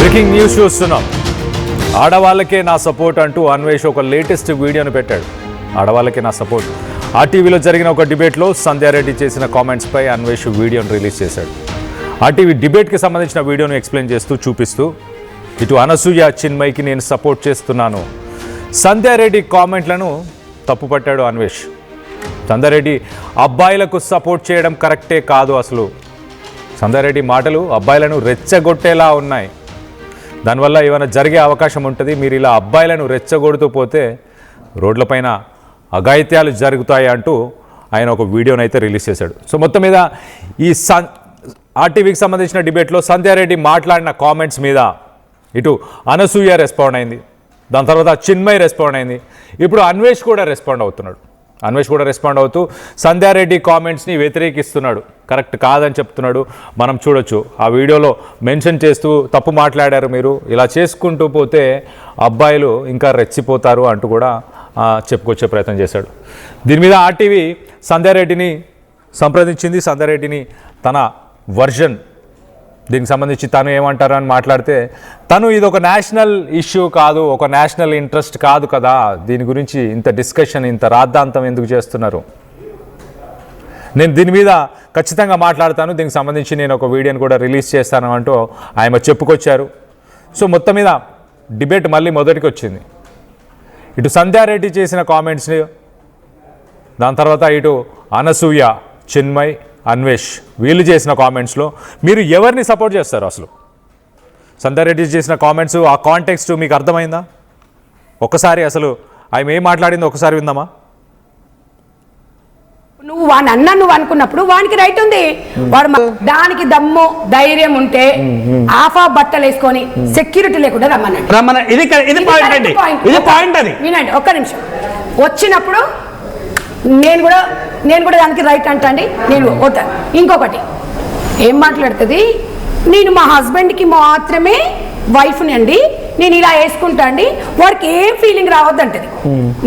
Breaking news చూస్తున్నాం. ఆడవాళ్ళకే నా support అంటూ అన్వేష్ ఒక లేటెస్ట్ వీడియోను పెట్టాడు. ఆడవాళ్ళకే నా సపోర్ట్. ఆర్టీవీలో జరిగిన ఒక డిబేట్లో సంధ్యారెడ్డి చేసిన కామెంట్స్పై అన్వేష్ వీడియోను రిలీజ్ చేశాడు. ఆర్టీవీ డిబేట్కి సంబంధించిన వీడియోను ఎక్స్ప్లెయిన్ చేస్తూ చూపిస్తూ ఇటు అనసూయ చిన్మయ్కి నేను సపోర్ట్ చేస్తున్నాను. సంధ్యారెడ్డి కామెంట్లను తప్పుపట్టాడు అన్వేష్. సంధ్యారెడ్డి అబ్బాయిలకు సపోర్ట్ చేయడం కరెక్టే కాదు. అసలు సంధ్యారెడ్డి మాటలు అబ్బాయిలను రెచ్చగొట్టేలా ఉన్నాయి. దానివల్ల ఏమైనా జరిగే అవకాశం ఉంటుంది. మీరు ఇలా అబ్బాయిలను రెచ్చగొడుతూ పోతే రోడ్లపైన అఘాయిత్యాలు జరుగుతాయి అంటూ ఆయన ఒక వీడియోని అయితే రిలీజ్ చేశాడు. సో మొత్తం మీద ఈ ఆర్టీవీకి సంబంధించిన డిబేట్లో సంధ్యారెడ్డి మాట్లాడిన కామెంట్స్ మీద ఇటు అనసూయ రెస్పాండ్ అయింది, దాని తర్వాత చిన్మయ్ రెస్పాండ్ అయింది, ఇప్పుడు అన్వేష్ కూడా రెస్పాండ్ అవుతున్నాడు. అన్వేష్ కూడా రెస్పాండ్ అవుతూ సంధ్యారెడ్డి కామెంట్స్ని వ్యతిరేకిస్తున్నాడు, కరెక్ట్ కాదని చెప్తున్నాడు. మనం చూడొచ్చు ఆ వీడియోలో మెన్షన్ చేస్తూ తప్పు మాట్లాడారు, మీరు ఇలా చేసుకుంటూ పోతే అబ్బాయిలు ఇంకా రెచ్చిపోతారు అంటూ కూడా చెప్పుకొచ్చే ప్రయత్నం చేశాడు. దీని మీద ఆర్టీవీ సంధ్యారెడ్డిని సంప్రదించింది. సంధ్యారెడ్డిని తన వర్జన్ దీనికి సంబంధించి తను ఏమంటారు అని మాట్లాడితే, తను ఇది ఒక నేషనల్ ఇష్యూ కాదు, ఒక నేషనల్ ఇంట్రెస్ట్ కాదు కదా, దీని గురించి ఇంత డిస్కషన్, ఇంత రాద్ధాంతం ఎందుకు చేస్తున్నారు, నేను దీని మీద ఖచ్చితంగా మాట్లాడతాను, దీనికి సంబంధించి నేను ఒక వీడియోని కూడా రిలీజ్ చేస్తాను అంటూ ఆయన చెప్పుకొచ్చారు. సో మొత్తం మీద డిబేట్ మళ్ళీ మొదటికి వచ్చింది. ఇటు సంధ్యారెడ్డి చేసిన కామెంట్స్ని, దాని తర్వాత ఇటు అనసూయ, చిన్మయ్, అన్వేష్ వీళ్ళు చేసిన కామెంట్స్లో మీరు ఎవరిని సపోర్ట్ చేస్తారు? అసలు సంధ్యారెడ్డి చేసిన కామెంట్స్, ఆ కాంటెక్స్ట్ మీకు అర్థమైందా? ఒక్కసారి అసలు ఆయన ఏం మాట్లాడిందో ఒకసారి విందామా? నువ్వు వాడిని అన్నా నువ్వు అనుకున్నప్పుడు వానికి రైట్ ఉంది. వాడు దానికి దమ్ము ధైర్యం ఉంటే ఆఫ్ బట్టలు వేసుకొని సెక్యూరిటీ లేకుండా రమ్మనండి. వినండి ఒక్క నిమిషం. వచ్చినప్పుడు నేను కూడా దానికి రైట్ అంటండి, నేను పోతాను. ఇంకొకటి ఏం మాట్లాడుతుంది, నేను మా హస్బెండ్కి మాత్రమే వైఫ్ని అండి, నేను ఇలా వేసుకుంటా అండి, వాడికి ఏం ఫీలింగ్ రావద్దంటది.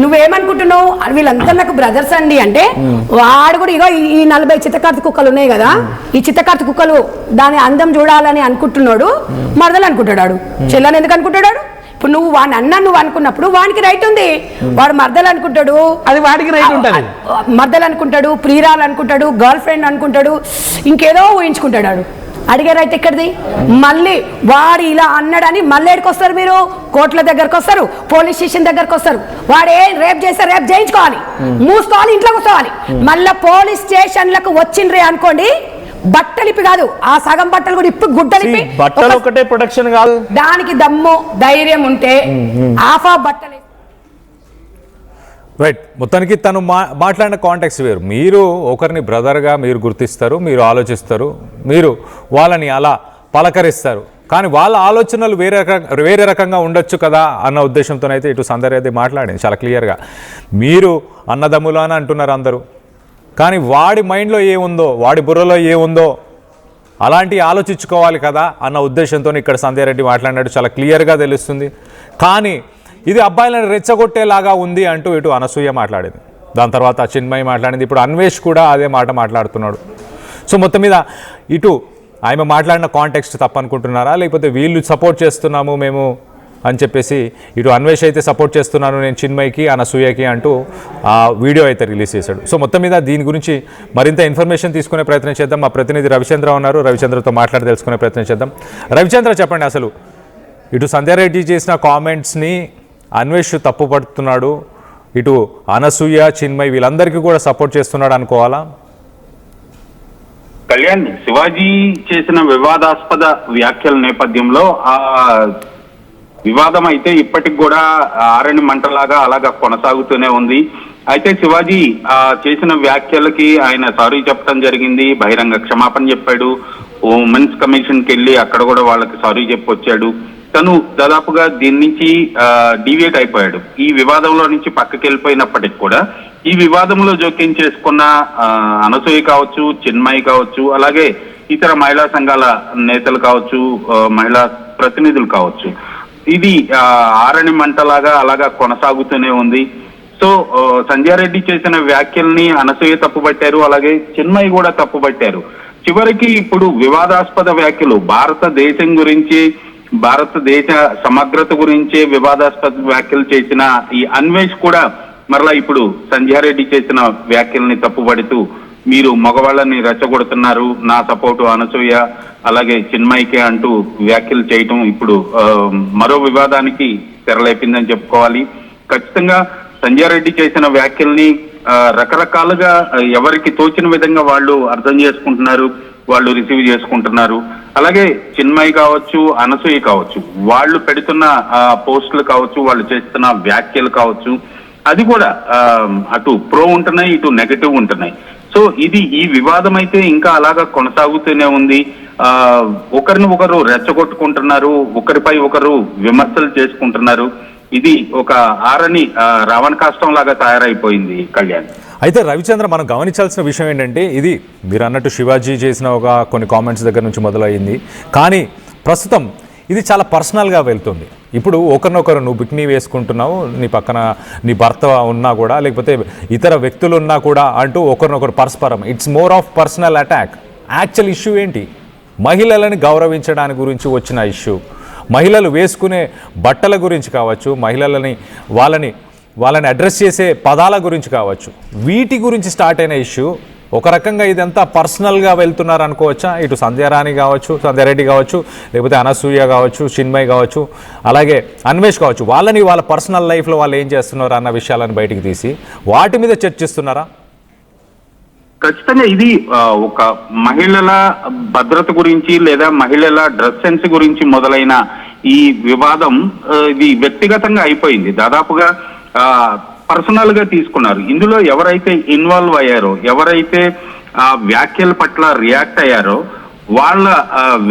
నువ్వేమనుకుంటున్నావు, వీళ్ళంతా నాకు బ్రదర్స్ అండి అంటే, వాడు కూడా ఇగో ఈ 40 చిత్తకార్తి కుక్కలు ఉన్నాయి కదా, ఈ చిత్తకార్తి కుక్కలు దాని అందం చూడాలని అనుకుంటున్నాడు, మరదలు అనుకుంటాడు. చెల్లని ఎందుకు అనుకుంటాడు? ఇప్పుడు నువ్వు వాడిని అన్నా నువ్వు అనుకున్నప్పుడు వానికి రైట్ ఉంది. వాడు మర్దలు అనుకుంటాడు, అది వాడికి రైట్ ఉంటుంది. మర్దలు అనుకుంటాడు, ప్రియురాలు అనుకుంటాడు, గర్ల్ ఫ్రెండ్ అనుకుంటాడు, ఇంకేదో ఊహించుకుంటాడు. అడిగే రైట్ ఎక్కడిది? మళ్ళీ వాడు ఇలా అన్నాడని మళ్ళీ ఎక్కడికి వస్తారు? మీరు కోర్టుల దగ్గరకు వస్తారు, పోలీస్ స్టేషన్ దగ్గరకు వస్తారు. వాడు రేప్ చేస్తే రేప్ చేయించుకోవాలి, మూసుకోవాలి, ఇంట్లోకి వస్తావాలి. మళ్ళీ పోలీస్ స్టేషన్లకు వచ్చిండ్రే అనుకోండి, బట్టలిపి కాదు, ఆ సగం బట్టలు కూడా ఇప్పి గుడ్డలిపి, బట్టలు ఒకటే ప్రొటెక్షన్ కాదు, దానికి దమ్ము ధైర్యం ఉంటే ఆఫ్ బట్టలు. రైట్. మొత్తానికి తను మాట్లాడిన కాంటాక్ట్స్ వేరు. మీరు ఒకరిని బ్రదర్గా మీరు గుర్తిస్తారు, మీరు ఆలోచిస్తారు, మీరు వాళ్ళని అలా పలకరిస్తారు, కానీ వాళ్ళ ఆలోచనలు వేరే రకంగా ఉండొచ్చు కదా అన్న ఉద్దేశంతోనైతే ఇటు సంధ్యారెడ్డి మాట్లాడింది చాలా క్లియర్గా. మీరు అన్నదమ్ములు అని అంటున్నారు అందరూ, కానీ వాడి మైండ్లో ఏముందో, వాడి బుర్రలో ఏముందో అలాంటి ఆలోచించుకోవాలి కదా అన్న ఉద్దేశంతో ఇక్కడ సంధ్యారెడ్డి మాట్లాడినట్టు చాలా క్లియర్గా తెలుస్తుంది. కానీ ఇది అబ్బాయిలను రెచ్చగొట్టేలాగా ఉంది అంటూ ఇటు అనసూయ మాట్లాడింది, దాని తర్వాత చిన్మయ్ మాట్లాడింది, ఇప్పుడు అన్వేష్ కూడా అదే మాట మాట్లాడుతున్నాడు. సో మొత్తం మీద ఇటు ఆయన మాట్లాడిన కాంటెక్స్ట్ తప్పనుకుంటున్నారా, లేకపోతే వీళ్ళు సపోర్ట్ చేస్తున్నాము మేము అని చెప్పేసి ఇటు అన్వేష్ అయితే సపోర్ట్ చేస్తున్నాను నేను చిన్మయ్కి, అనసూయకి అంటూ ఆ వీడియో అయితే రిలీజ్ చేశాడు. సో మొత్తం మీద దీని గురించి మరింత ఇన్ఫర్మేషన్ తీసుకునే ప్రయత్నం చేద్దాం. మా ప్రతినిధి రవిచంద్ర ఉన్నారు, రవిచంద్రతో మాట్లాడి తెలుసుకునే ప్రయత్నం చేద్దాం. రవిచంద్ర, చెప్పండి, అసలు ఇటు సంధ్యారెడ్డి చేసిన కామెంట్స్ని అన్వేష్ తప్పుపడుతున్నాడు, ఇటు అనసూయ, చిన్మయ్ వీళ్ళందరికీ కూడా సపోర్ట్ చేస్తున్నాడు అనుకోవాలా? కళ్యాణ్, శివాజీ చేసిన వివాదాస్పద వ్యాఖ్యల నేపథ్యంలో ఆ వివాదం అయితే ఇప్పటికి కూడా ఆరని మంటలాగా అలాగా కొనసాగుతూనే ఉంది. అయితే శివాజీ చేసిన వ్యాఖ్యలకి ఆయన సారీ చెప్పడం జరిగింది, బహిరంగ క్షమాపణ చెప్పాడు, ఉమెన్స్ కమిషన్కి వెళ్ళి అక్కడ కూడా వాళ్ళకి సారీ చెప్పొచ్చాడు. తను దాదాపుగా దీని నుంచి డీవియేట్ అయిపోయాడు. ఈ వివాదంలో నుంచి పక్కకి వెళ్ళిపోయినప్పటికి కూడా ఈ వివాదంలో జోక్యం చేసుకున్న అనసూయ కావచ్చు, చిన్మయి కావచ్చు, అలాగే ఇతర మహిళా సంఘాల నేతలు కావచ్చు, మహిళా ప్రతినిధులు కావచ్చు, ఇది ఆరని మంటలాగా అలాగా కొనసాగుతూనే ఉంది. సో సంధ్యారెడ్డి చేసిన వ్యాఖ్యల్ని అనసూయ తప్పుపట్టారు, అలాగే చిన్మయి కూడా తప్పుపట్టారు. చివరికి ఇప్పుడు వివాదాస్పద వ్యాఖ్యలు భారతదేశం గురించి భారతదేశ సమగ్రత గురించే వివాదాస్పద వ్యాఖ్యలు చేసిన ఈ అన్వేష్ కూడా మరలా ఇప్పుడు సంధ్యారెడ్డి చేసిన వ్యాఖ్యల్ని తప్పుపడుతూ మీరు మగవాళ్ళని రెచ్చగొడుతున్నారు, నా సపోర్టు అనసూయ అలాగే చిన్మయికే అంటూ వ్యాఖ్యలు చేయటం ఇప్పుడు మరో వివాదానికి తెరలేపిందని చెప్పుకోవాలి. ఖచ్చితంగా సంధ్యారెడ్డి చేసిన వ్యాఖ్యల్ని రకరకాలుగా ఎవరికి తోచిన విధంగా వాళ్ళు అర్థం చేసుకుంటున్నారు, వాళ్ళు రిసీవ్ చేసుకుంటున్నారు. అలాగే చిన్మయి కావచ్చు, అనసూయ కావచ్చు, వాళ్ళు పెడుతున్న పోస్టులు కావచ్చు, వాళ్ళు చేస్తున్న వ్యాఖ్యలు కావచ్చు, అది కూడా అటు ప్రో ఉంటున్నాయి, ఇటు నెగటివ్ ఉంటున్నాయి. సో ఈ వివాదం అయితే ఇంకా అలాగా కొనసాగుతూనే ఉంది. ఒకరిని ఒకరు రెచ్చగొట్టుకుంటున్నారు, ఒకరిపై ఒకరు విమర్శలు చేసుకుంటున్నారు. ఇది ఒక ఆరని రావణ కాష్టం లాగా తయారైపోయింది కళ్యాణ్. అయితే రవిచంద్ర, మనం గమనించాల్సిన విషయం ఏంటంటే, ఇది మీరు అన్నట్టు శివాజీ చేసిన కొన్ని కామెంట్స్ దగ్గర నుంచి మొదలైంది, కానీ ప్రస్తుతం ఇది చాలా పర్సనల్గా వెళ్తుంది. ఇప్పుడు ఒకరినొకరు నువ్వు బిక్నీ వేసుకుంటున్నావు, నీ పక్కన నీ భర్త ఉన్నా కూడా, లేకపోతే ఇతర వ్యక్తులు ఉన్నా కూడా అంటూ ఒకరినొకరు పరస్పరం, it's more of personal attack. Actual issue ఏంటి? మహిళలని గౌరవించడానికి గురించి వచ్చిన ఇష్యూ, మహిళలు వేసుకునే బట్టల గురించి కావచ్చు, మహిళలని వాళ్ళని అడ్రస్ చేసే పదాల గురించి కావచ్చు, వీటి గురించి స్టార్ట్ అయిన ఇష్యూ. ఒక రకంగా ఇదంతా పర్సనల్గా వెళ్తున్నారు అనుకోవచ్చా? ఇటు సంధ్యారాణి కావచ్చు, సంధ్యారెడ్డి కావచ్చు, లేకపోతే అనసూయ కావచ్చు, చిన్మయి కావచ్చు, అలాగే అన్వేష్ కావచ్చు, వాళ్ళ పర్సనల్ లైఫ్లో వాళ్ళు ఏం చేస్తున్నారు అన్న విషయాలను బయటికి తీసి వాటి మీద చర్చిస్తున్నారా? ఖచ్చితంగా ఇది ఒక మహిళల భద్రత గురించి లేదా మహిళల డ్రెస్ సెన్స్ గురించి మొదలైన ఈ వివాదం ఇది వ్యక్తిగతంగా అయిపోయింది. దాదాపుగా పర్సనల్ గా తీసుకున్నారు. ఇందులో ఎవరైతే ఇన్వాల్వ్ అయ్యారో, ఎవరైతే వ్యాఖ్యల పట్ల రియాక్ట్ అయ్యారో వాళ్ళ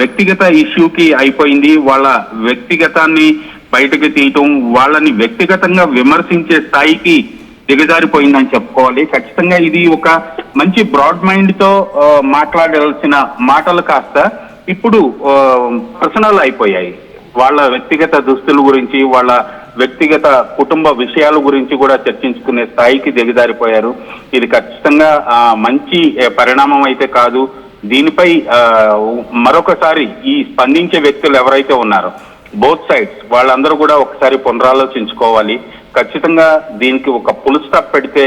వ్యక్తిగత ఇష్యూకి అయిపోయింది. వాళ్ళ వ్యక్తిగతాన్ని బయటకు తీయటం, వాళ్ళని వ్యక్తిగతంగా విమర్శించే స్థాయికి దిగజారిపోయిందని చెప్పుకోవాలి. ఖచ్చితంగా ఇది ఒక మంచి బ్రాడ్ మైండ్ తో మాట్లాడాల్సిన మాటలు కాస్త ఇప్పుడు పర్సనల్ అయిపోయాయి. వాళ్ళ వ్యక్తిగత దుస్తుల గురించి, వాళ్ళ వ్యక్తిగత కుటుంబ విషయాల గురించి కూడా చర్చించుకునే స్థాయికి దిగజారిపోయారు. ఇది ఖచ్చితంగా మంచి పరిణామం అయితే కాదు. దీనిపై మరొకసారి ఈ స్పందించే వ్యక్తులు ఎవరైతే ఉన్నారో బోత్ సైడ్స్ వాళ్ళందరూ కూడా ఒకసారి పునరాలోచించుకోవాలి. ఖచ్చితంగా దీనికి ఒక ఫుల్ స్టాప్ పెడితే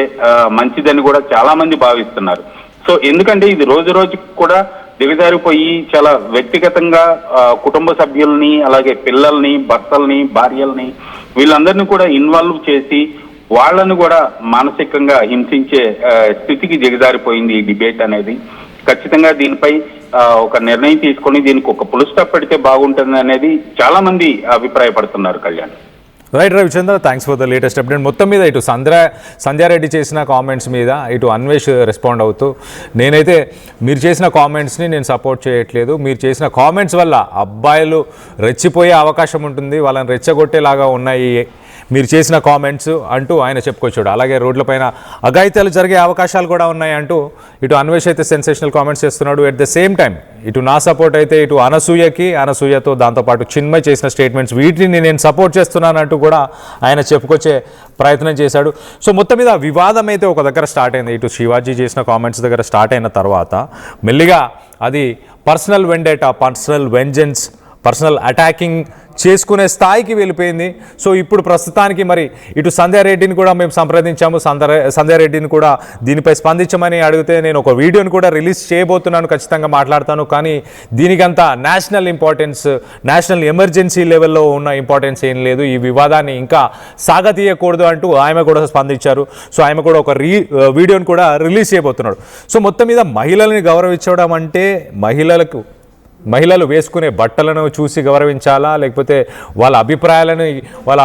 మంచిదని కూడా చాలా మంది భావిస్తున్నారు. సో ఎందుకంటే ఇది రోజు రోజుకి కూడా దిగజారిపోయి చాలా వ్యక్తిగతంగా కుటుంబ సభ్యుల్ని, అలాగే పిల్లల్ని, భర్తల్ని, భార్యల్ని వీళ్ళందరినీ కూడా ఇన్వాల్వ్ చేసి వాళ్ళను కూడా మానసికంగా హింసించే స్థితికి దిగజారిపోయింది ఈ డిబేట్ అనేది. ఖచ్చితంగా దీనిపై ఒక నిర్ణయం తీసుకొని దీనికి ఒక ఫుల్ స్టాప్ పెడితే బాగుంటుంది అనేది చాలా మంది అభిప్రాయపడుతున్నారు Kalyan. Right Ravichandra, thanks for the latest update. మొత్తం మీద ఇటు సంధ్యారెడ్డి చేసిన కామెంట్స్ మీద ఇటు అన్వేష్ రెస్పాండ్ అవుతూ, నేనైతే మీరు చేసిన కామెంట్స్ని నేను సపోర్ట్ చేయట్లేదు, మీరు చేసిన కామెంట్స్ వల్ల అబ్బాయిలు రెచ్చిపోయే అవకాశం ఉంటుంది, వాళ్ళని రెచ్చగొట్టేలాగా ఉన్నాయి మీరు చేసిన కామెంట్స్ అంటూ ఆయన చెప్పుకొచ్చాడు. అలాగే రోడ్లపైన అఘాయిత్యాలు జరిగే అవకాశాలు కూడా ఉన్నాయి అంటూ ఇటు అన్వేష్ అయితే సెన్సేషనల్ కామెంట్స్ చేస్తున్నాడు. ఎట్ ద సేమ్ టైం ఇటు నా సపోర్ట్ అయితే ఇటు అనసూయతో దాంతోపాటు చిన్మయ్ చేసిన స్టేట్మెంట్స్ వీటిని నేను సపోర్ట్ చేస్తున్నానంటూ కూడా ఆయన చెప్పుకొచ్చే ప్రయత్నం చేశాడు. సో మొత్తం మీద వివాదం అయితే ఒక దగ్గర స్టార్ట్ అయింది. ఇటు శివాజీ చేసిన కామెంట్స్ దగ్గర స్టార్ట్ అయిన తర్వాత మెల్లిగా అది personal vendetta, personal vengeance, personal attacking చేసుకునే స్థాయికి వెళ్ళిపోయింది. సో ఇప్పుడు ప్రస్తుతానికి మరి ఇటు సంధ్యారెడ్డిని కూడా మేము సంప్రదించాము. సంధ్యారెడ్డిని కూడా దీనిపై స్పందించమని అడిగితే నేను ఒక వీడియోని కూడా రిలీజ్ చేయబోతున్నాను, ఖచ్చితంగా మాట్లాడతాను, కానీ దీనికంతా నేషనల్ ఇంపార్టెన్స్, నేషనల్ ఎమర్జెన్సీ లెవెల్లో ఉన్న ఇంపార్టెన్స్ ఏం లేదు, ఈ వివాదాన్ని ఇంకా సాగతీయకూడదు అంటూ ఆమె కూడా స్పందించారు. సో ఆమె కూడా ఒక వీడియోని కూడా రిలీజ్ చేయబోతున్నాడు. సో మొత్తం మీద మహిళల్ని గౌరవించడం అంటే మహిళలు వేసుకునే బట్టలను చూసి గౌరవించాలా, లేకపోతే వాళ్ళ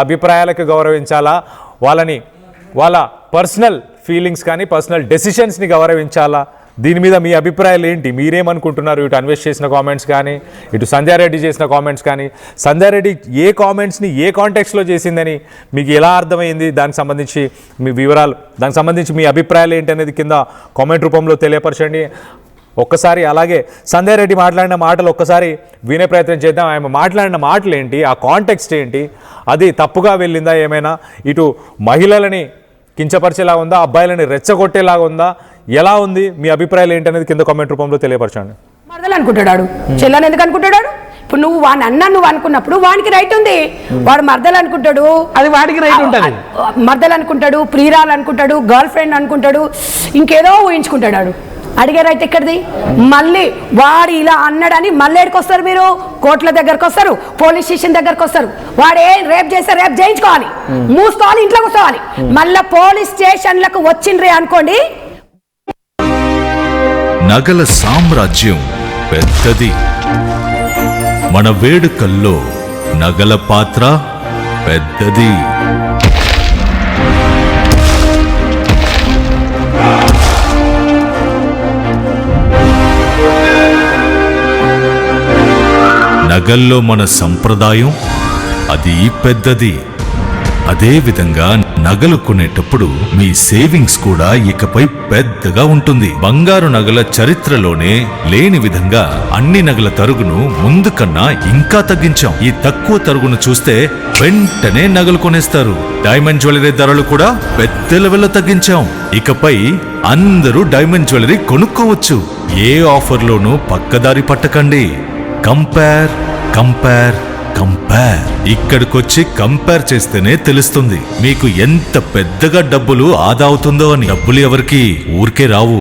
అభిప్రాయాలకు గౌరవించాలా, వాళ్ళ పర్సనల్ ఫీలింగ్స్ కానీ పర్సనల్ డెసిషన్స్ని గౌరవించాలా? దీని మీద మీ అభిప్రాయాలు ఏంటి? మీరేమనుకుంటున్నారు? ఇటు అన్వేష్ చేసిన కామెంట్స్ కానీ, ఇటు సంధ్యారెడ్డి చేసిన కామెంట్స్ కానీ, సంధ్యారెడ్డి ఏ కామెంట్స్ని ఏ కాంటెక్స్లో చేసిందని మీకు ఎలా అర్థమైంది? దానికి సంబంధించి మీ వివరాలు, దానికి సంబంధించి మీ అభిప్రాయాలు ఏంటి అనేది కింద కామెంట్ రూపంలో తెలియపరచండి. ఒక్కసారి అలాగే సంధ్యారెడ్డి మాట్లాడిన మాటలు ఒక్కసారి వినే ప్రయత్నం చేద్దాం. ఆమె మాట్లాడిన మాటలు ఏంటి, ఆ కాంటెక్స్ట్ ఏంటి, అది తప్పుగా వెళ్ళిందా ఏమైనా, ఇటు మహిళలని కించపరిచేలా ఉందా, అబ్బాయిలని రెచ్చగొట్టేలాగా ఉందా, ఎలా ఉంది, మీ అభిప్రాయాలు ఏంటి అనేది కింద కామెంట్ రూపంలో తెలియపరచండి. మరదలు అనుకుంటాడు, చెల్లని ఎందుకు అనుకుంటాడు? ఇప్పుడు నువ్వు వాని అన్న నువ్వు అనుకున్నప్పుడు వానికి రైట్ ఉంది. వాడు మర్దలు అనుకుంటాడు, అది వాడికి రైట్ ఉంటది. మర్దలు అనుకుంటాడు, ప్రియురాలు అనుకుంటాడు, గర్ల్ ఫ్రెండ్ అనుకుంటాడు, ఇంకేదో ఊహించుకుంటాడు. వాడు అడిగే రైట్ ఎక్కడిది? మళ్ళీ వాడు ఇలా అన్నాడని మళ్ళీ ఎక్కడికి వస్తారు మీరు? కోర్టుల దగ్గరకు వస్తారు, పోలీస్ స్టేషన్ దగ్గరకు వస్తారు. వాడు రేప్ చేస్తే రేప్ చేయించుకోవాలి, మూసుకోవాలి, ఇంట్లో కూర్చోవాలి. మళ్ళీ పోలీస్ స్టేషన్లకు వచ్చిండ్రే అనుకోండి. నగల సామ్రాజ్యం పెద్దది. మన వేడుకల్లో నగల పాత్ర పెద్దది. నగల్లో మన సంప్రదాయం అది పెద్దది. అదే విధంగా నగలు కొనేటప్పుడు మీ సేవింగ్స్ కూడా ఇకపై పెద్దగా ఉంటుంది. బంగారు నగల చరిత్రలోనే లేని విధంగా అన్ని నగల తరుగును ముందు కన్నా ఇంకా తగ్గించాం. ఈ తక్కువ తరుగును చూస్తే వెంటనే నగలు కొనేస్తారు. డైమండ్ జ్యువెలరీ ధరలు కూడా పెద్ద లెవెల్లో తగ్గించాం. ఇకపై అందరూ డైమండ్ జ్యువెలరీ కొనుక్కోవచ్చు. ఏ ఆఫర్లోనూ పక్కదారి పట్టకండి. Compare compare compare. ఇక్కడికొచ్చి కంపేర్ చేస్తేనే తెలుస్తుంది మీకు ఎంత పెద్దగా డబ్బులు ఆదా అవుతుందో అని. డబ్బులు ఎవరికి ఊరికే రావు.